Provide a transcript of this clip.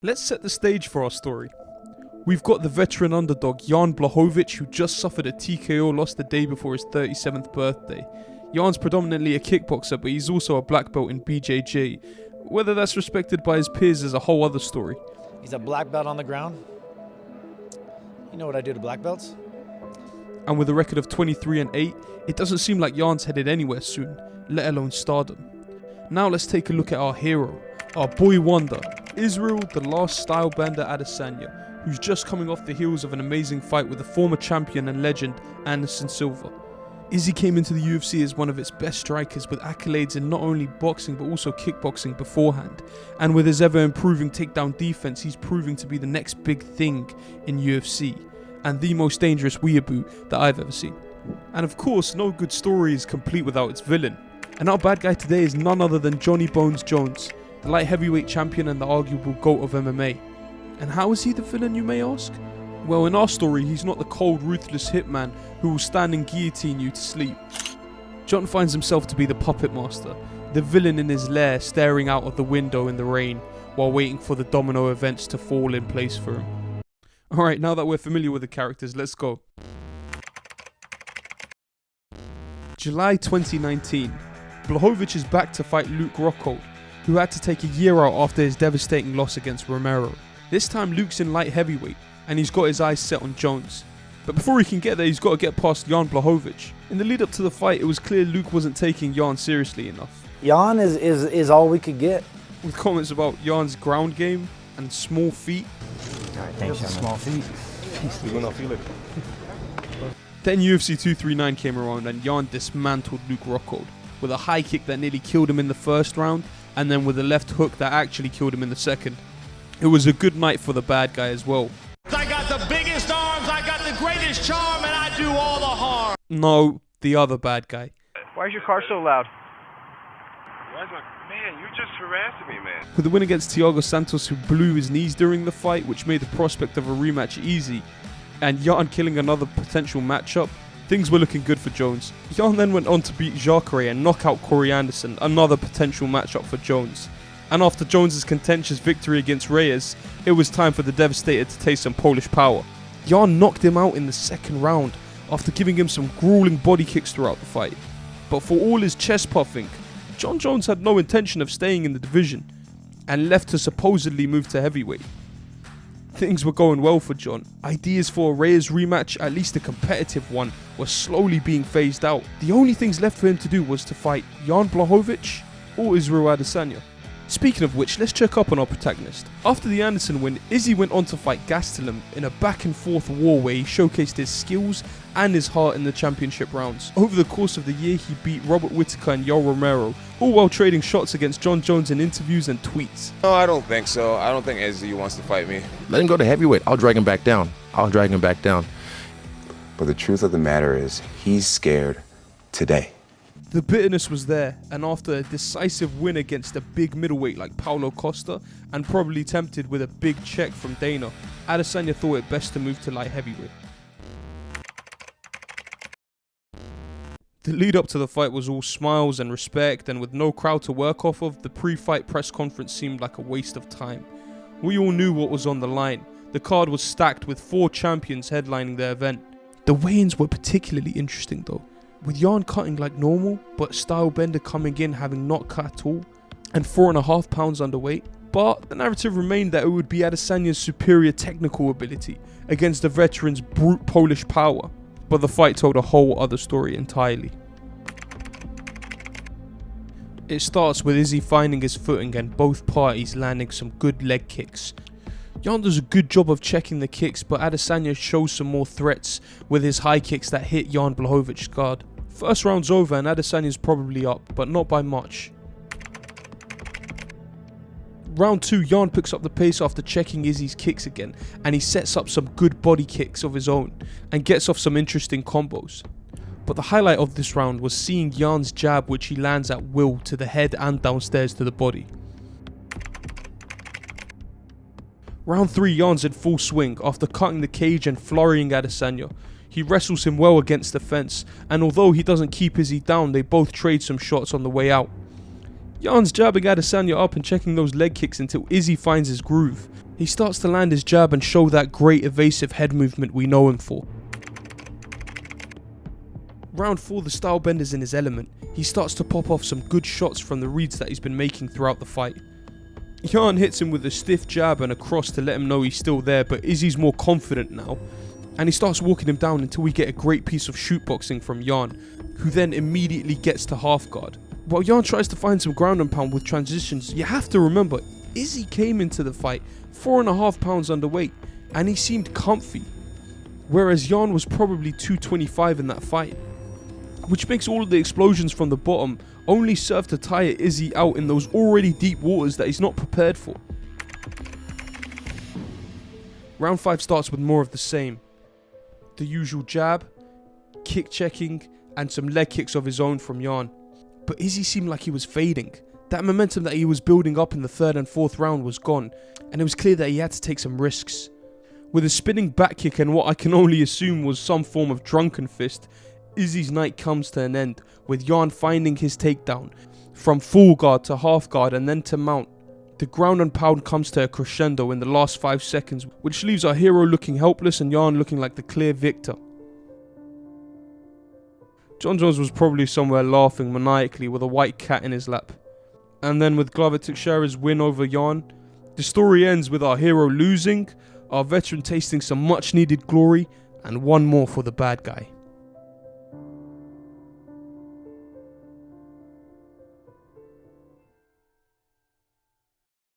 Let's set the stage for our story. We've got the veteran underdog Jan Blachowicz, who just suffered a TKO loss the day before his 37th birthday. Jan's predominantly a kickboxer, but he's also a black belt in BJJ. Whether that's respected by his peers is a whole other story. He's a black belt on the ground. You know what I do to black belts? And with a record of 23-8, it doesn't seem like Jan's headed anywhere soon, let alone stardom. Now let's take a look at our hero, our boy wonder, Israel the last stylebender Adesanya, who's just coming off the heels of an amazing fight with the former champion and legend Anderson Silva. Izzy came into the UFC as one of its best strikers with accolades in not only boxing but also kickboxing beforehand, and with his ever improving takedown defense he's proving to be the next big thing in UFC, and the most dangerous weeaboo that I've ever seen. And of course, no good story is complete without its villain, and our bad guy today is none other than Jon Jones, the light heavyweight champion and the arguable GOAT of MMA. And how is he the villain, you may ask? Well, in our story, he's not the cold, ruthless hitman who will stand and guillotine you to sleep. Jon finds himself to be the puppet master, the villain in his lair staring out of the window in the rain while waiting for the domino events to fall in place for him. Alright, now that we're familiar with the characters, let's go. July 2019, Blachowicz is back to fight Luke Rockhold, who had to take a year out after his devastating loss against Romero. This time Luke's in light heavyweight, and he's got his eyes set on Jones. But before he can get there, he's got to get past Jan Blachowicz. In the lead up to the fight, it was clear Luke wasn't taking Jan seriously enough. Jan is all we could get. With comments about Jan's ground game and small feet. Alright, thanks, Jan. Small feet. You're gonna feel it. Then UFC 239 came around and Jan dismantled Luke Rockhold with a high kick that nearly killed him in the first round, and then with a left hook that actually killed him in the second. It was a good night for the bad guy as well. I got the biggest arms, I got the greatest charm, and I do all the harm. No, the other bad guy. Why is your car so loud? Man, you're just harassing me, man. With the win against Thiago Santos, who blew his knees during the fight, which made the prospect of a rematch easy, and Jan killing another potential matchup, things were looking good for Jones. Jan then went on to beat Jacare and knock out Corey Anderson, another potential matchup for Jones. And after Jones' contentious victory against Reyes, it was time for the Devastator to taste some Polish power. Jan knocked him out in the second round after giving him some grueling body kicks throughout the fight. But for all his chest puffing, Jon Jones had no intention of staying in the division and left to supposedly move to heavyweight. Things were going well for Jon. Ideas for a Reyes rematch, at least a competitive one, were slowly being phased out. The only things left for him to do was to fight Jan Blachowicz or Israel Adesanya. Speaking of which, let's check up on our protagonist. After the Anderson win, Izzy went on to fight Gastelum in a back and forth war where he showcased his skills and his heart in the championship rounds. Over the course of the year, he beat Robert Whittaker and Yoel Romero, all while trading shots against Jon Jones in interviews and tweets. No, I don't think so. I don't think Izzy wants to fight me. Let him go to heavyweight. I'll drag him back down. But the truth of the matter is, he's scared today. The bitterness was there, and after a decisive win against a big middleweight like Paulo Costa, and probably tempted with a big check from Dana, Adesanya thought it best to move to light heavyweight. The lead up to the fight was all smiles and respect, and with no crowd to work off of, the pre-fight press conference seemed like a waste of time. We all knew what was on the line. The card was stacked with 4 champions headlining the event. The weigh-ins were particularly interesting though, with Jan cutting like normal, but Stylebender coming in having not cut at all, and 4.5 pounds underweight. But the narrative remained that it would be Adesanya's superior technical ability against the veteran's brute Polish power. But the fight told a whole other story entirely. It starts with Izzy finding his footing and both parties landing some good leg kicks. Jan does a good job of checking the kicks, but Adesanya shows some more threats with his high kicks that hit Jan Blachowicz's guard. First round's over and Adesanya's probably up, but not by much. Round 2, Jan picks up the pace after checking Izzy's kicks again, and he sets up some good body kicks of his own and gets off some interesting combos. But the highlight of this round was seeing Jan's jab, which he lands at will to the head and downstairs to the body. Round 3, Jan's in full swing after cutting the cage and flurrying Adesanya. He wrestles him well against the fence, and although he doesn't keep Izzy down, they both trade some shots on the way out. Jan's jabbing Adesanya up and checking those leg kicks until Izzy finds his groove. He starts to land his jab and show that great evasive head movement we know him for. Round 4, the style bender's in his element. He starts to pop off some good shots from the reads that he's been making throughout the fight. Jan hits him with a stiff jab and a cross to let him know he's still there, but Izzy's more confident now, and he starts walking him down until we get a great piece of shoot boxing from Jan, who then immediately gets to half guard. While Jan tries to find some ground and pound with transitions, you have to remember, Izzy came into the fight 4.5 pounds underweight, and he seemed comfy, whereas Jan was probably 225 in that fight, which makes all of the explosions from the bottom only serve to tire Izzy out in those already deep waters that he's not prepared for. Round 5 starts with more of the same. The usual jab, kick checking, and some leg kicks of his own from Jan. But Izzy seemed like he was fading. That momentum that he was building up in the 3rd and 4th round was gone, and it was clear that he had to take some risks. With a spinning back kick and what I can only assume was some form of drunken fist, Izzy's night comes to an end, with Jan finding his takedown, from full guard to half guard and then to mount. The ground and pound comes to a crescendo in the last 5 seconds, which leaves our hero looking helpless and Jan looking like the clear victor. Jon Jones was probably somewhere laughing maniacally with a white cat in his lap. And then with Glover Teixeira's win over Jan, the story ends with our hero losing, our veteran tasting some much needed glory, and one more for the bad guy.